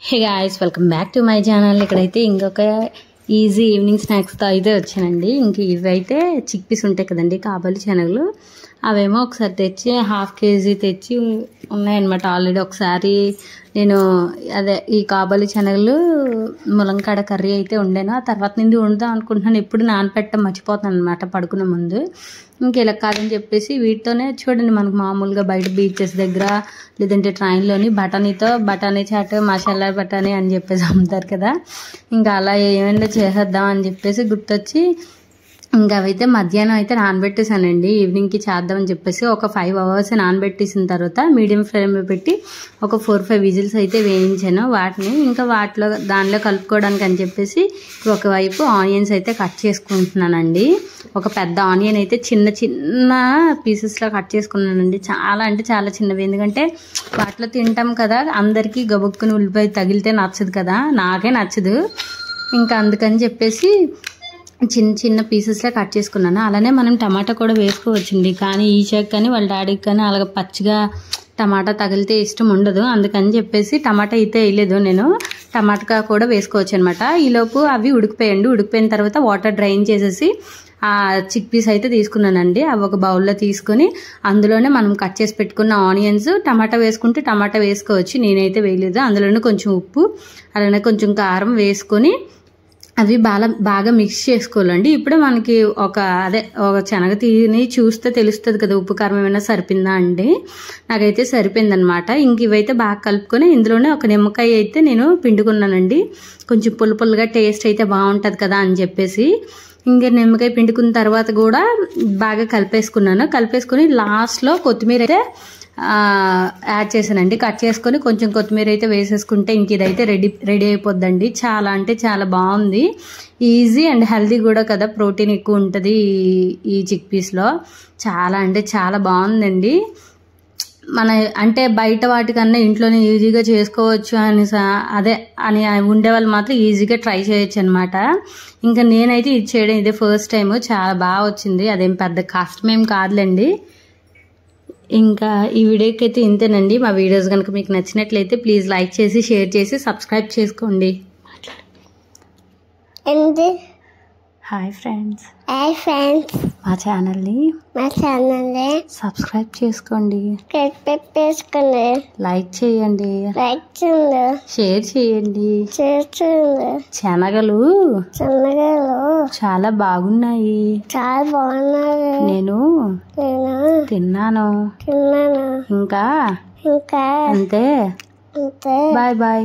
Hey guys, welcome back to my channel. ఇక్కడైతే ఇంకొక easy evening స్నాక్స్తో అయితే వచ్చానండి. ఇంక ఇవైతే చిక్ పీస్ ఉంటాయి కదండి, కాబలి శనగలు. అవేమో ఒకసారి తెచ్చి 1/2 kg తెచ్చి ఉన్నాయన్నమాట. ఆల్రెడీ ఒకసారి నేను ఈ కాబలి శనగలు ములంకాడ కర్రీ అయితే వండాను. ఆ తర్వాత నుండి వండుదాం అనుకుంటున్నాను, ఎప్పుడు నానపెట్టడం మర్చిపోతాను అనమాట పడుకునే ముందు. ఇంక ఇలా కాదని చెప్పేసి వీటితోనే చూడండి, మనకు మామూలుగా బయట బీచెస్ దగ్గర లేదంటే ట్రైన్లోని బఠానీ చాట్, మసాలా బఠానీ అని చెప్పేసి అమ్ముతారు కదా. ఇంకా అలా ఏమైనా చేసేద్దాం అని చెప్పేసి గుర్తొచ్చి ఇంకా అవైతే మధ్యాహ్నం అయితే నానబెట్టేసానండి. ఈవినింగ్కి చేద్దామని చెప్పేసి ఒక 5 hours నానబెట్టేసిన తర్వాత మీడియం ఫ్లేమ్లో పెట్టి ఒక 4-5 విజిల్స్ అయితే వేయించాను వాటిని. ఇంకా దానిలో కలుపుకోవడానికి అని చెప్పేసి ఒకవైపు ఆనియన్స్ అయితే కట్ చేసుకుంటున్నానండి. ఒక పెద్ద ఆనియన్ అయితే చిన్న చిన్న పీసెస్లో కట్ చేసుకున్నానండి. చాలా అంటే చాలా చిన్నవి, ఎందుకంటే వాటిలో తింటాం కదా, అందరికీ గబుక్కుని ఉల్లిపాయ తగిలితే నచ్చదు కదా, నాకే నచ్చదు. ఇంకా అందుకని చెప్పేసి చిన్న చిన్న పీసెస్లో కట్ చేసుకున్నాను. అలానే మనం టమాటా కూడా వేసుకోవచ్చండి, కానీ ఈషాకి కానీ వాళ్ళ డాడీకి కానీ అలాగ పచ్చిగా టమాటా తగిలితే ఇష్టం ఉండదు. అందుకని చెప్పేసి టమాటా అయితే వేయలేదు నేను, టమాటా కూడా వేసుకోవచ్చు అనమాట. ఈలోపు అవి ఉడికిపోయిన తర్వాత వాటర్ డ్రైన్ చేసేసి ఆ చిక్ పీస్ అయితే తీసుకున్నానండి. అవి ఒక బౌల్లో తీసుకొని అందులోనే మనం కట్ చేసి పెట్టుకున్న ఆనియన్స్, టమాటా వేసుకుంటే టమాటా వేసుకోవచ్చు, నేనైతే వేయలేదు. అందులోనే కొంచెం ఉప్పు, అలానే కొంచెం కారం వేసుకొని అవి బాగా మిక్స్ చేసుకోవాలండి. ఇప్పుడే మనకి ఒక శనగ తిని చూస్తే తెలుస్తుంది కదా ఉప్పు కారం ఏమైనా సరిపోయిందా అండి. నాకైతే సరిపోయిందనమాట. ఇంక ఇవైతే బాగా కలుపుకొని ఇందులోనే ఒక నిమ్మకాయ అయితే నేను పిండుకున్నానండి. కొంచెం పులుపులుగా టేస్ట్ అయితే బాగుంటుంది కదా అని చెప్పేసి ఇంకా నిమ్మకాయ పిండుకున్న తర్వాత కూడా బాగా కలిపేసుకుని లాస్ట్లో కొత్తిమీర అయితే యాడ్ చేశానండి. కట్ చేసుకొని కొంచెం కొత్తిమీర అయితే వేసేసుకుంటే ఇంక ఇదైతే రెడీ అయిపోద్దండి. చాలా అంటే చాలా బాగుంది, ఈజీ అండ్ హెల్తీ కూడా కదా, ప్రోటీన్ ఎక్కువ ఉంటుంది ఈ చిక్ పీస్లో. చాలా అంటే చాలా బాగుందండి. అంటే బయట వాటికన్నా ఇంట్లోనే ఈజీగా చేసుకోవచ్చు అని ఉండేవాళ్ళు మాత్రం ఈజీగా ట్రై చేయొచ్చు అనమాట. ఇంకా నేనైతే ఇది చేయడం ఇదే ఫస్ట్ టైం, చాలా బాగా వచ్చింది. అదేం పెద్ద కష్టమేం కాదులేండి. ఇంకా ఈ వీడియోకి అయితే ఇంతేనండి. మా వీడియోస్ కనుక మీకు నచ్చినట్లయితే ప్లీజ్ లైక్ చేసి, షేర్ చేసి, సబ్స్క్రైబ్ చేసుకోండి. హాయ్ ఫ్రెండ్స్, మా ఛానల్ని సబ్స్క్రైబ్ చేసుకోండి, లైక్ చేయండి, షేర్ చేయండి. శనగలు చాలా బాగున్నాయి, నేను తిన్నాను. ఇంకా అంతే. Bye bye.